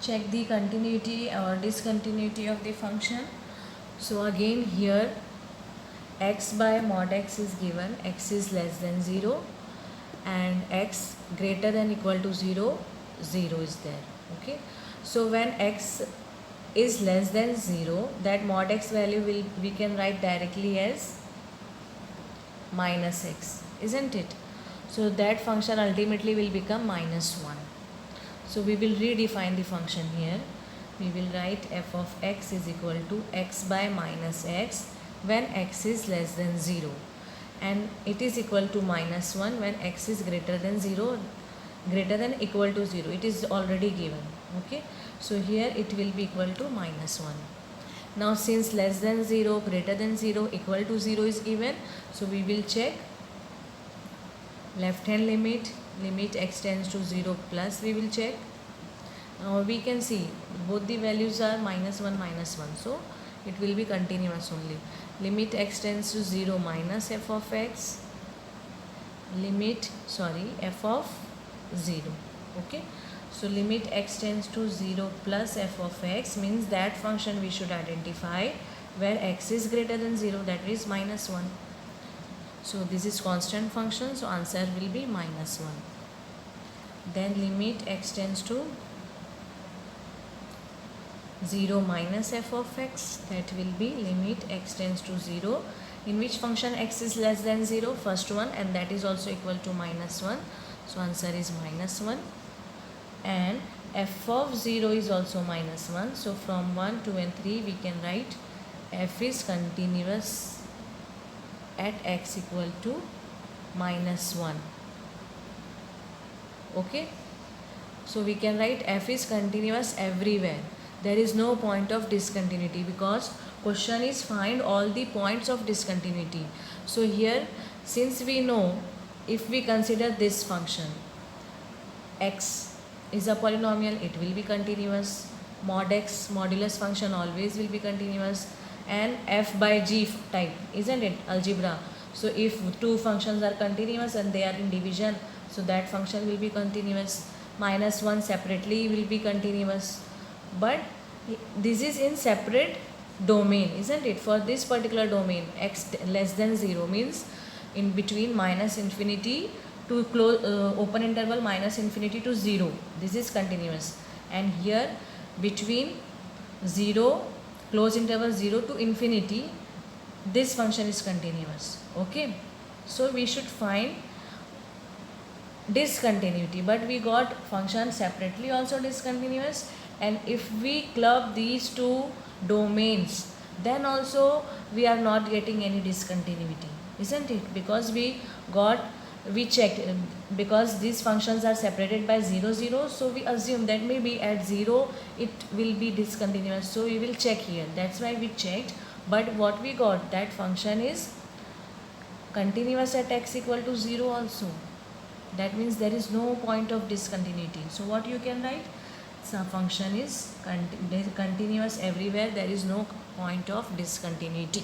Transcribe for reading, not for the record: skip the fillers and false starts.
check the continuity or discontinuity of the function. So again here x by mod x is given, x is less than 0 and x greater than equal to 0, 0 is there. Okay, so when x is less than 0, that mod x value we can write directly as minus x, isn't it? So that function ultimately will become minus 1. So we will redefine the function here. We will write f of x is equal to x by minus x when x is less than 0, and it is equal to minus 1 when x is greater than 0, greater than equal to 0. It is already given. Okay, so here it will be equal to minus 1. Now since less than 0, greater than 0, equal to 0 is given, so we will check left hand limit, limit x tends to 0 plus we will check. Now we can see both the values are minus 1, so it will be continuous only. Limit x tends to 0 minus f of x, f of 0. Okay, so limit x tends to 0 plus f of x means that function we should identify where x is greater than 0, that is minus 1. So this is constant function, so answer will be minus 1. Then limit x tends to 0 minus f of x, that will be limit x tends to 0, in which function x is less than 0, first one, and that is also equal to minus 1. So answer is minus 1. And f of 0 is also minus 1. So from 1, 2 and 3 we can write f is continuous at x equal to minus 1. Okay, so we can write f is continuous everywhere. There is no point of discontinuity because question is find all the points of discontinuity. So here, since we know, if we consider this function x is a polynomial, it will be continuous. Mod x, modulus function always will be continuous, and f by g type, isn't it, algebra. So if two functions are continuous and they are in division, so that function will be continuous. Minus 1 separately will be continuous, but this is in separate domain, isn't it? For this particular domain, x less than 0 means in between minus infinity to close open interval minus infinity to 0, this is continuous. And here between 0 close interval 0 to infinity, this function is continuous. Okay, so we should find discontinuity, but we got function separately also discontinuous, and if we club these two domains, then also we are not getting any discontinuity, isn't it? Because we checked, because these functions are separated by 0, 0, so we assume that maybe at 0 it will be discontinuous, so we will check here. That's why we checked, but what we got, that function is continuous at x equal to 0 also. That means there is no point of discontinuity. So what you can write? So function is continuous everywhere, there is no point of discontinuity.